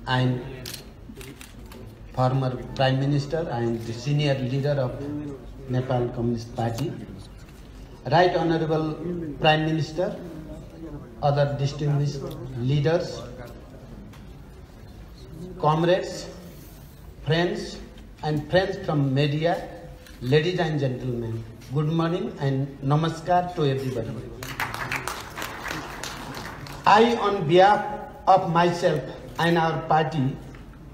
I'm former Prime Minister and the senior leader of Nepal Communist Party. Right Honorable Prime Minister, other distinguished leaders, comrades, friends and friends from media, ladies and gentlemen, good morning and namaskar to everybody. I, on behalf of myself and our party,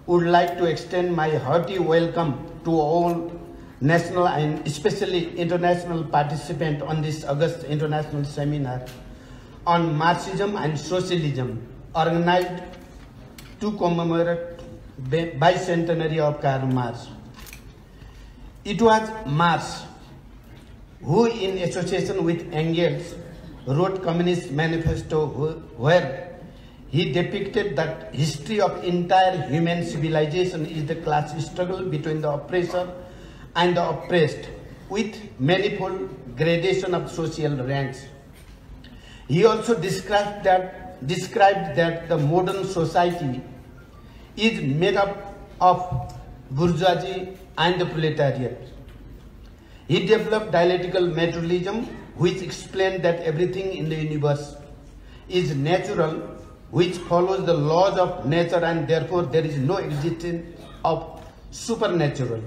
would like to extend my hearty welcome to all national and especially international participants on this August International Seminar on Marxism and Socialism, organized to commemorate the bicentenary of Karl Marx. It was Marx who, in association with Engels, wrote Communist Manifesto, where he depicted that history of entire human civilization is the class struggle between the oppressor and the oppressed, with manifold gradation of social ranks. He also described that the modern society is made up of bourgeoisie and the proletariat. He developed dialectical materialism, which explained that everything in the universe is natural, which follows the laws of nature, and therefore there is no existence of supernatural.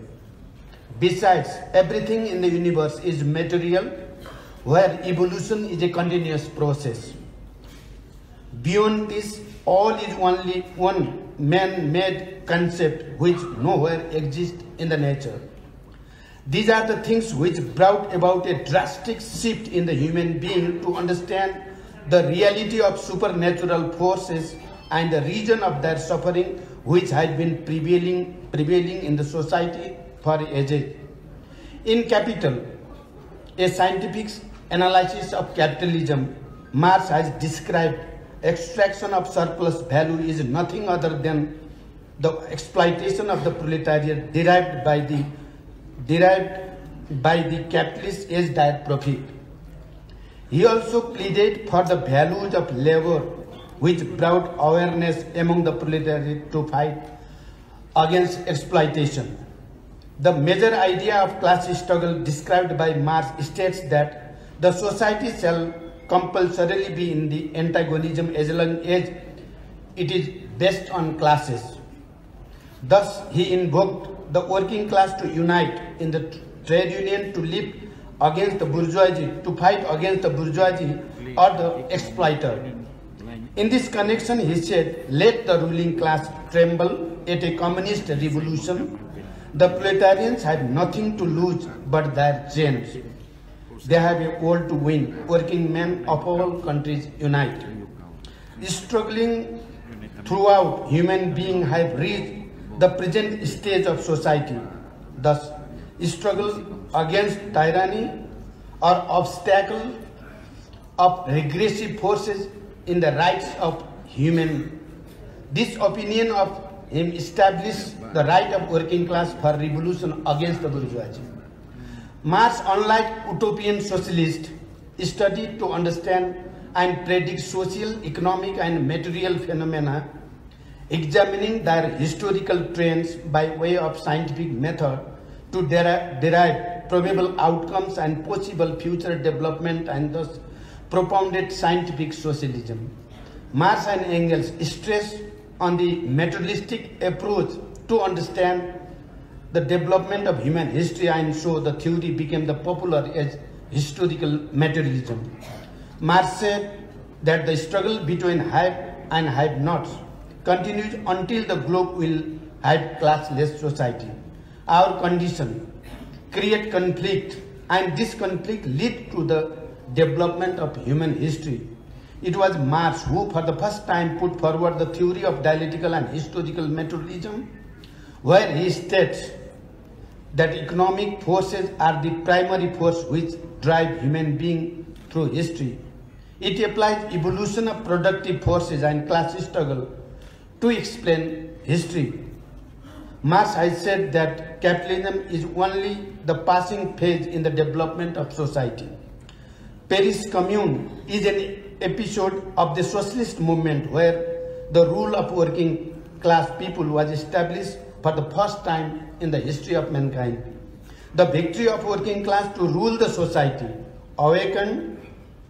Besides, everything in the universe is material, where evolution is a continuous process. Beyond this, all is only one man-made concept which nowhere exists in the nature. These are the things which brought about a drastic shift in the human being to understand the reality of supernatural forces and the reason of their suffering, which had been prevailing in the society for ages. In Capital, a scientific analysis of capitalism, Marx has described extraction of surplus value is nothing other than the exploitation of the proletariat derived by the capitalist as their profit. He also pleaded for the values of labor, which brought awareness among the proletariat to fight against exploitation. The major idea of class struggle described by Marx states that the society shall compulsorily be in the antagonism as long as it is based on classes. Thus, he invoked the working class to unite in the trade union to lift against the bourgeoisie, to fight against the bourgeoisie or the exploiter. In this connection, he said, let the ruling class tremble at a communist revolution. The proletarians have nothing to lose but their chains. They have a war to win. Working men of all countries unite. Struggling throughout, human beings have reached the present stage of society. Thus, struggle against tyranny or obstacle of regressive forces in the rights of human. This opinion of him established the right of working class for revolution against the bourgeoisie. Marx, unlike utopian socialists, studied to understand and predict social, economic and material phenomena, examining their historical trends by way of scientific method to derive probable outcomes and possible future development, and thus propounded scientific socialism. Marx and Engels stressed on the materialistic approach to understand the development of human history, and so the theory became the popular as historical materialism. Marx said that the struggle between have and have-nots continues until the globe will have classless society. Our condition create conflict, and this conflict lead to the development of human history. It was Marx who for the first time put forward the theory of dialectical and historical materialism, where he states that economic forces are the primary force which drive human beings through history. It applies evolution of productive forces and class struggle to explain history. Marx has said that capitalism is only the passing phase in the development of society. Paris Commune is an episode of the socialist movement where the rule of working class people was established for the first time in the history of mankind. The victory of working class to rule the society awakened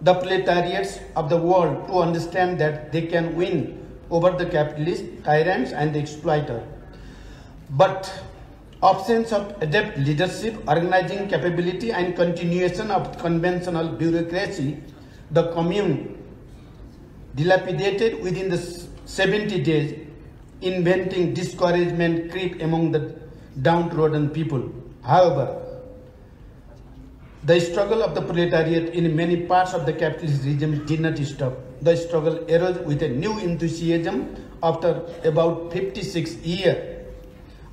the proletariats of the world to understand that they can win over the capitalist, tyrants and the exploiter. But absence of adept leadership, organizing capability and continuation of conventional bureaucracy, the commune dilapidated within the 70 days, inventing discouragement creep among the downtrodden people. However, the struggle of the proletariat in many parts of the capitalist regime did not stop. The struggle arose with a new enthusiasm after about 56 years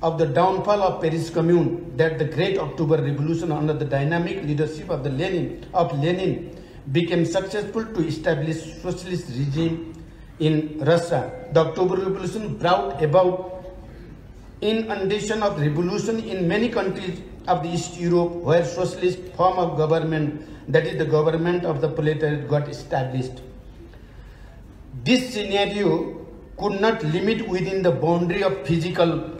of the downfall of Paris Commune, that the Great October Revolution under the dynamic leadership of Lenin became successful to establish socialist regime in Russia. The October Revolution brought about inundation of revolution in many countries of the East Europe, where socialist form of government, that is the government of the proletariat, got established. This scenario could not limit within the boundary of physical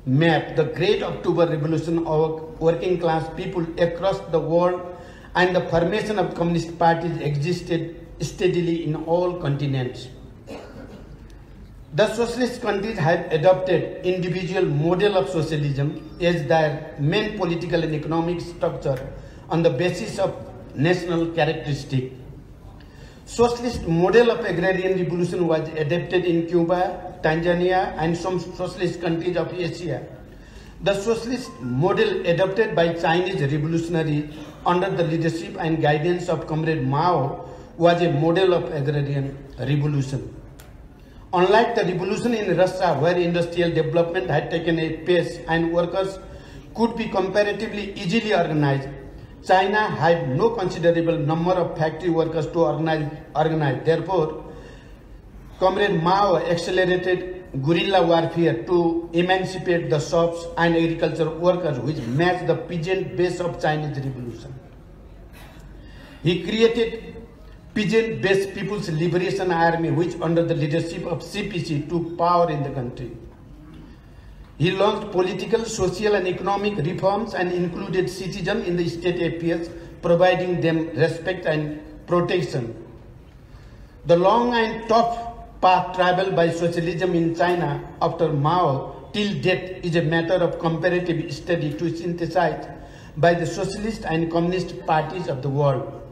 map. The Great October Revolution of working class people across the world and the formation of communist parties existed steadily in all continents. The socialist countries have adopted individual model of socialism as their main political and economic structure on the basis of national characteristic. Socialist model of agrarian revolution was adopted in Cuba, Tanzania and some socialist countries of Asia. The socialist model adopted by Chinese revolutionaries under the leadership and guidance of Comrade Mao was a model of agrarian revolution. Unlike the revolution in Russia, where industrial development had taken a pace and workers could be comparatively easily organized, China had no considerable number of factory workers to organize. Therefore, Comrade Mao accelerated guerrilla warfare to emancipate the shops and agricultural workers, which matched the peasant base of Chinese revolution. He created peasant-based People's Liberation Army, which under the leadership of CPC took power in the country. He launched political, social and economic reforms and included citizens in the state affairs, providing them respect and protection. The long and tough path traveled by socialism in China after Mao till date is a matter of comparative study to synthesize by the socialist and communist parties of the world.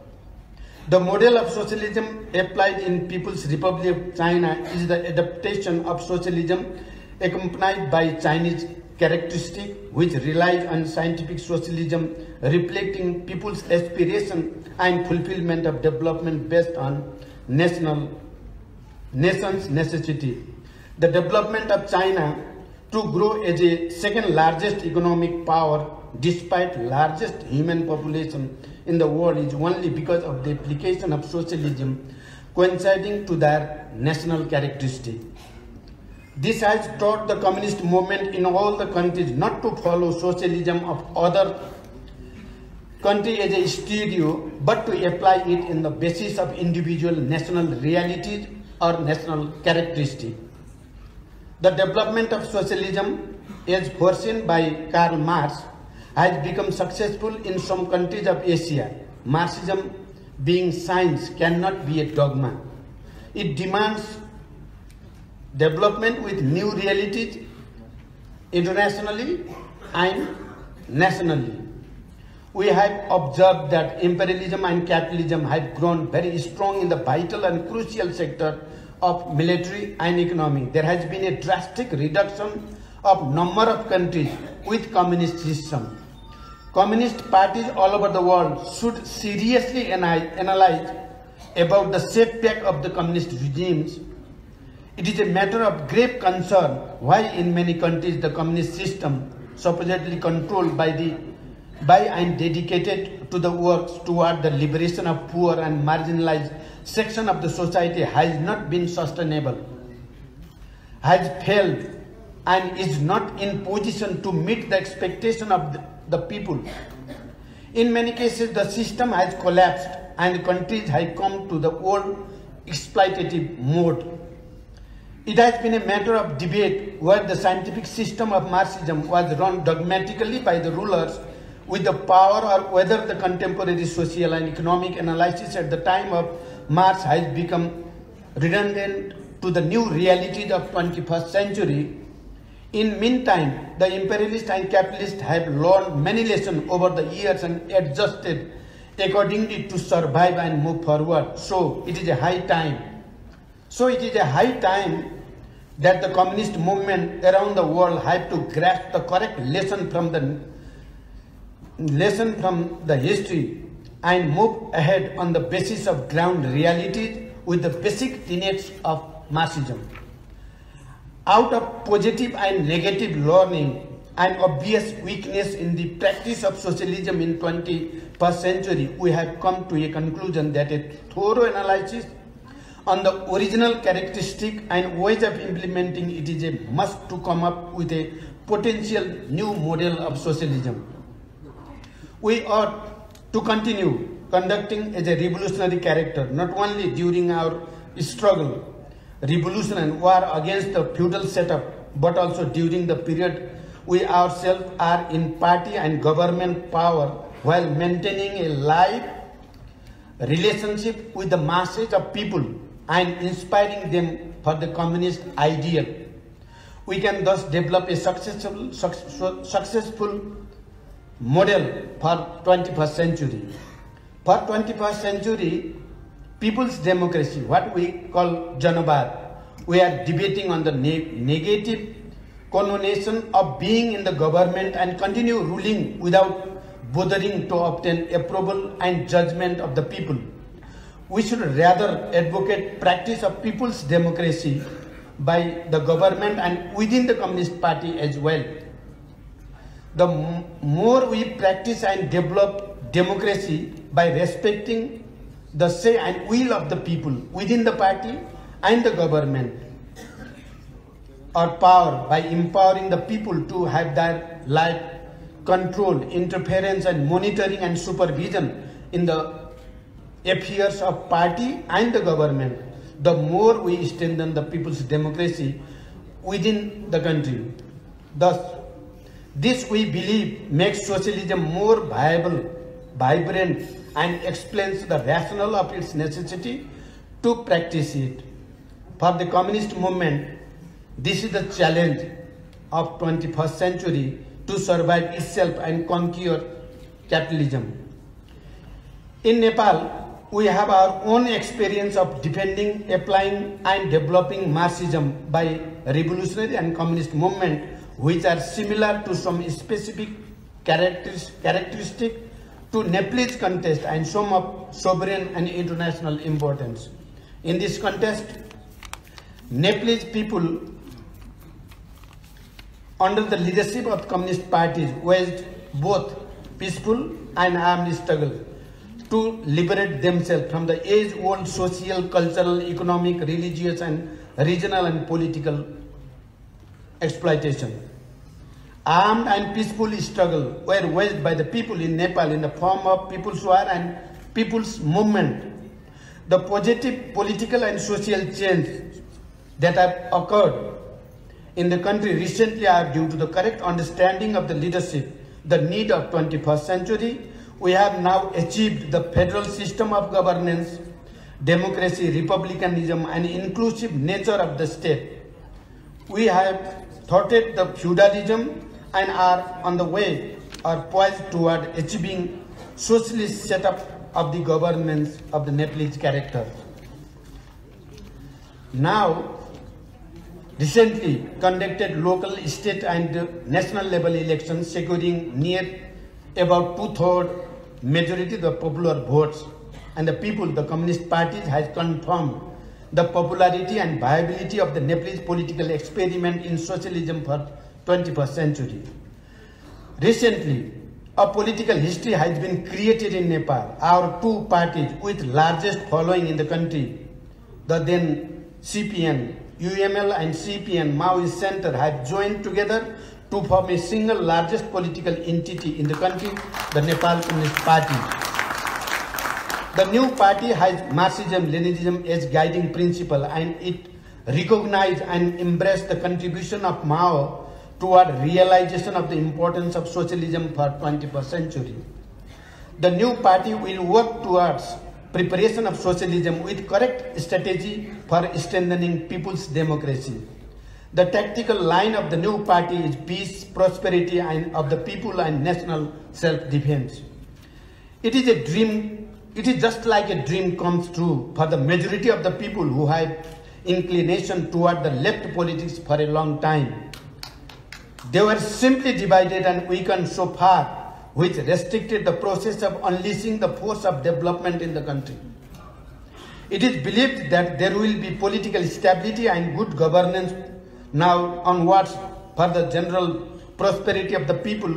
The model of socialism applied in People's Republic of China is the adaptation of socialism accompanied by Chinese characteristic, which relies on scientific socialism reflecting people's aspiration and fulfillment of development based on nation's necessity. The development of China to grow as a second largest economic power despite largest human population in the world is only because of the application of socialism coinciding to their national characteristic. This has taught the communist movement in all the countries not to follow socialism of other countries as a studio, but to apply it in the basis of individual national realities or national characteristics. The development of socialism, as foreseen by Karl Marx, has become successful in some countries of Asia. Marxism, being science, cannot be a dogma. It demands development with new realities internationally and nationally. We have observed that imperialism and capitalism have grown very strong in the vital and crucial sector of military and economy. There has been a drastic reduction of number of countries with communist system. Communist parties all over the world should seriously analyze about the setback of the communist regimes. It is a matter of grave concern why in many countries the communist system, supposedly controlled by and dedicated to the works toward the liberation of poor and marginalized section of the society, has not been sustainable, has failed and is not in position to meet the expectation of the people. In many cases, the system has collapsed and countries have come to the old exploitative mode. It has been a matter of debate where the scientific system of Marxism was run dogmatically by the rulers with the power, or whether the contemporary social and economic analysis at the time of Marx has become redundant to the new realities of 21st century. In meantime, the imperialists and capitalists have learned many lessons over the years and adjusted accordingly to survive and move forward. So it is a high time that the communist movement around the world have to grasp the correct lesson from the history and move ahead on the basis of ground realities with the basic tenets of Marxism. Out of positive and negative learning and obvious weakness in the practice of socialism in 21st century, we have come to a conclusion that a thorough analysis on the original characteristic and ways of implementing it is a must to come up with a potential new model of socialism. We ought to continue conducting as a revolutionary character, not only during our struggle, revolution and war against the feudal setup, but also during the period we ourselves are in party and government power, while maintaining a live relationship with the masses of people and inspiring them for the communist ideal. We can thus develop a successful model for 21st century. For 21st century, people's democracy, what we call Janabad, we are debating on the negative connotation of being in the government and continue ruling without bothering to obtain approval and judgment of the people. We should rather advocate practice of people's democracy by the government and within the Communist Party as well. The more we practice and develop democracy by respecting the say and will of the people within the party and the government, or power by empowering the people to have their life control, interference and monitoring and supervision in the affairs of party and the government, the more we strengthen the people's democracy within the country. Thus, this we believe makes socialism more viable, vibrant, and explains the rationale of its necessity to practice it. For the communist movement, this is the challenge of 21st century to survive itself and conquer capitalism. In Nepal, we have our own experience of defending, applying and developing Marxism by revolutionary and communist movement, which are similar to some specific characteristic to Nepalese context and some of sovereign and international importance. In this context, Nepalese people under the leadership of communist parties waged both peaceful and armed struggle to liberate themselves from the age-old social, cultural, economic, religious and regional and political exploitation. Armed and peaceful struggle were waged by the people in Nepal in the form of People's War and People's Movement. The positive political and social change that have occurred in the country recently are due to the correct understanding of the leadership, the need of 21st century. We have now achieved the federal system of governance, democracy, republicanism, and inclusive nature of the state. We have thwarted the feudalism and are on the way or poised toward achieving socialist setup of the governments of the Nepalese character. Now, recently conducted local, state and national level elections securing near about 2/3 majority of the popular votes, and the people, the communist parties, has confirmed the popularity and viability of the Nepalese political experiment in socialism for 21st century. Recently, a political history has been created in Nepal. Our two parties with largest following in the country, the then CPN, UML and CPN Maoist Center, have joined together to form a single largest political entity in the country, the Nepal Communist Party. The new party has Marxism-Leninism as guiding principle, and it recognize and embrace the contribution of Mao toward realization of the importance of socialism for 21st century. The new party will work towards preparation of socialism with correct strategy for strengthening people's democracy. The tactical line of the new party is peace, prosperity, and of the people and national self-defense. It is a dream. It is just like a dream comes true for the majority of the people who have inclination toward the left politics for a long time. They were simply divided and weakened so far, which restricted the process of unleashing the force of development in the country. It is believed that there will be political stability and good governance now onwards for the general prosperity of the people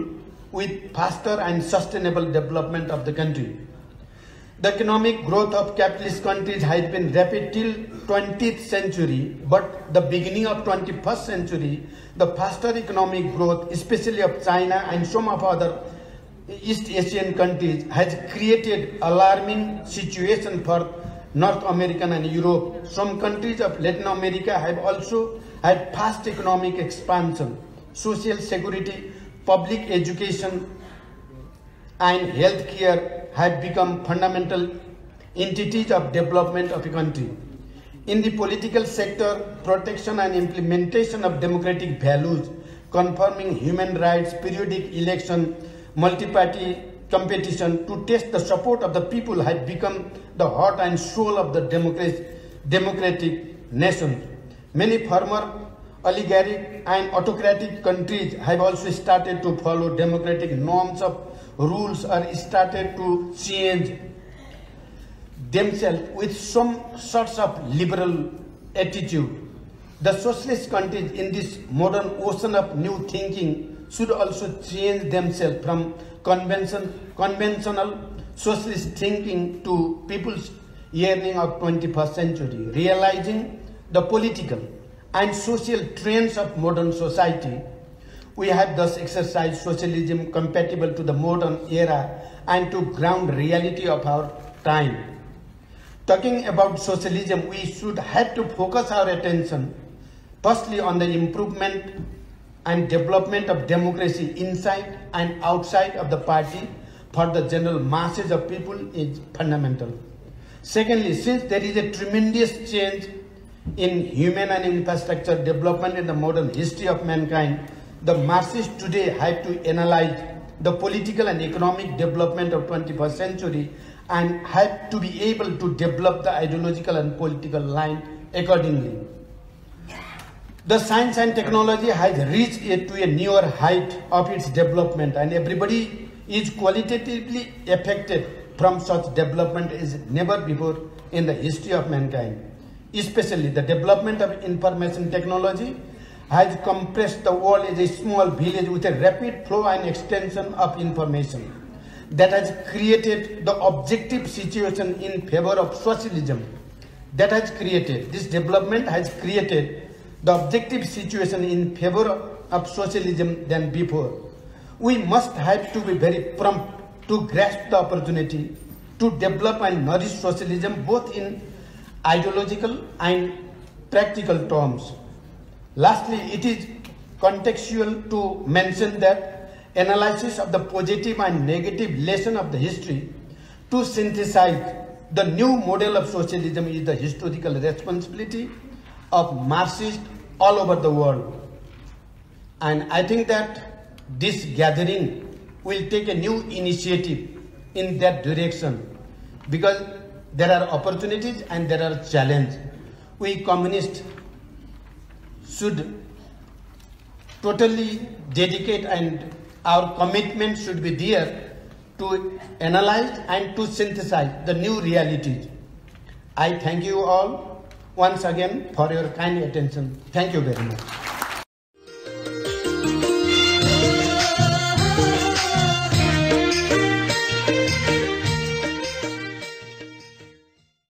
with faster and sustainable development of the country. The economic growth of capitalist countries has been rapid till 20th century, but the beginning of 21st century, the faster economic growth, especially of China and some of other East Asian countries, has created alarming situation for North American and Europe. Some countries of Latin America have also had fast economic expansion. Social security, public education, and healthcare have become fundamental entities of development of a country. In the political sector, protection and implementation of democratic values, confirming human rights, periodic election, multi-party competition to test the support of the people have become the heart and soul of the democratic nation. Many former oligarchic and autocratic countries have also started to follow democratic norms of rules or started to change themselves with some sorts of liberal attitude. The socialist countries in this modern ocean of new thinking should also change themselves from conventional socialist thinking to people's yearning of 21st century, realizing the political and social trends of modern society. We have thus exercised socialism compatible to the modern era and to ground reality of our time. Talking about socialism, we should have to focus our attention firstly on the improvement and development of democracy inside and outside of the party for the general masses of people is fundamental. Secondly, since there is a tremendous change in human and infrastructure development in the modern history of mankind, the masses today have to analyze the political and economic development of 21st century and have to be able to develop the ideological and political line accordingly. The science and technology has reached to a newer height of its development, and everybody is qualitatively affected from such development as never before in the history of mankind. Especially the development of information technology has compressed the world as a small village with a rapid flow and extension of information. That has created the objective situation in favor of socialism. This development has created the objective situation in favor of socialism than before. We must have to be very prompt to grasp the opportunity to develop and nourish socialism both in ideological and practical terms. Lastly, it is contextual to mention that analysis of the positive and negative lesson of the history to synthesize the new model of socialism is the historical responsibility of Marxists all over the world. And I think that this gathering will take a new initiative in that direction, because there are opportunities and there are challenges. We communists should totally dedicate, and our commitment should be there to analyze and to synthesize the new realities. I thank you all once again for your kind attention. Thank you very much.